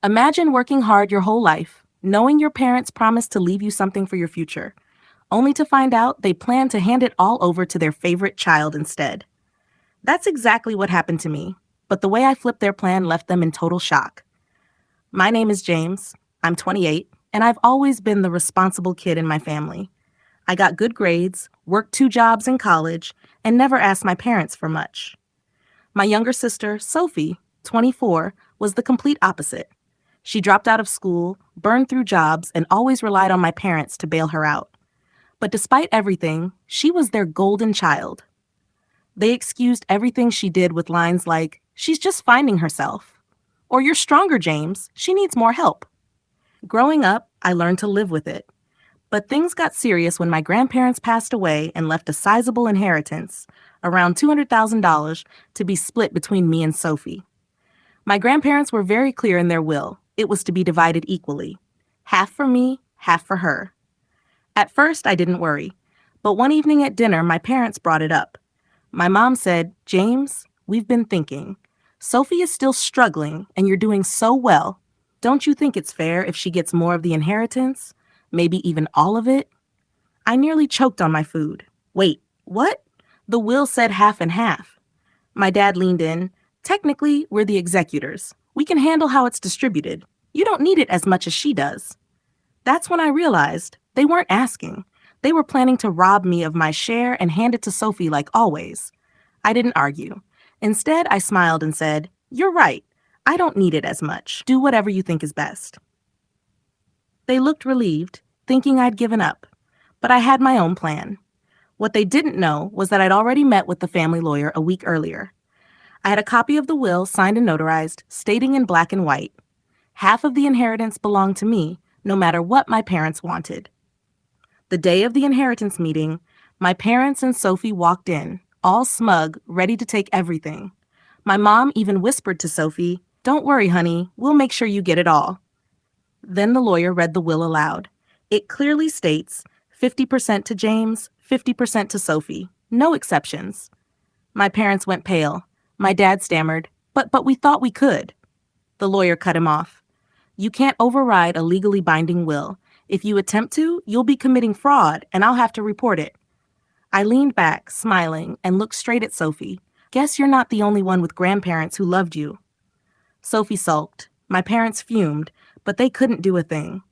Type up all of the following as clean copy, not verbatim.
Imagine working hard your whole life, knowing your parents promised to leave you something for your future, only to find out they plan to hand it all over to their favorite child instead. That's exactly what happened to me, but the way I flipped their plan left them in total shock. My name is James. I'm 28, and I've always been the responsible kid in my family. I got good grades, worked 2 jobs in college, and never asked my parents for much. My younger sister, Sophie, 24, was the complete opposite. She dropped out of school, burned through jobs, and always relied on my parents to bail her out. But despite everything, she was their golden child. They excused everything she did with lines like, "She's just finding herself," or "You're stronger, James. She needs more help." Growing up, I learned to live with it. But things got serious when my grandparents passed away and left a sizable inheritance, around $200,000, to be split between me and Sophie. My grandparents were very clear in their will. It was to be divided equally. Half for me, half for her. At first, I didn't worry. But one evening at dinner, my parents brought it up. My mom said, "James, we've been thinking. Sophie is still struggling, and you're doing so well. Don't you think it's fair if she gets more of the inheritance? Maybe even all of it?" I nearly choked on my food. "Wait, what?" The will said half and half. My dad leaned in. "Technically, we're the executors. We can handle how it's distributed. You don't need it as much as she does." That's when I realized they weren't asking. They were planning to rob me of my share and hand it to Sophie like always. I didn't argue. Instead, I smiled and said, "You're right. I don't need it as much. Do whatever you think is best." They looked relieved, thinking I'd given up. But I had my own plan. What they didn't know was that I'd already met with the family lawyer a week earlier. I had a copy of the will signed and notarized, stating in black and white, half of the inheritance belonged to me, no matter what my parents wanted. The day of the inheritance meeting, my parents and Sophie walked in, all smug, ready to take everything. My mom even whispered to Sophie, "Don't worry, honey, we'll make sure you get it all." Then the lawyer read the will aloud. It clearly states 50% to James, 50% to Sophie. No exceptions. My parents went pale. My dad stammered, But we thought we could." The lawyer cut him off. "You can't override a legally binding will. If you attempt to, you'll be committing fraud, and I'll have to report it." I leaned back, smiling, and looked straight at Sophie. "Guess you're not the only one with grandparents who loved you." Sophie sulked. My parents fumed, but they couldn't do a thing.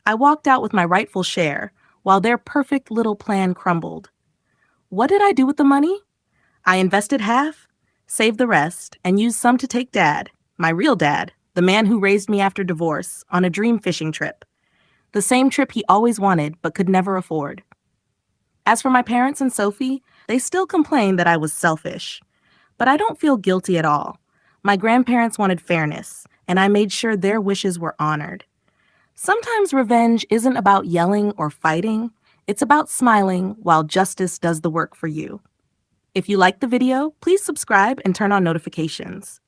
I walked out with my rightful share, while their perfect little plan crumbled. What did I do with the money? I invested half, saved the rest, and used some to take Dad, my real dad, the man who raised me after divorce, on a dream fishing trip. The same trip he always wanted but could never afford. As for my parents and Sophie, they still complained that I was selfish. But I don't feel guilty at all. My grandparents wanted fairness, and I made sure their wishes were honored. Sometimes revenge isn't about yelling or fighting. It's about smiling while justice does the work for you. If you liked the video, please subscribe and turn on notifications.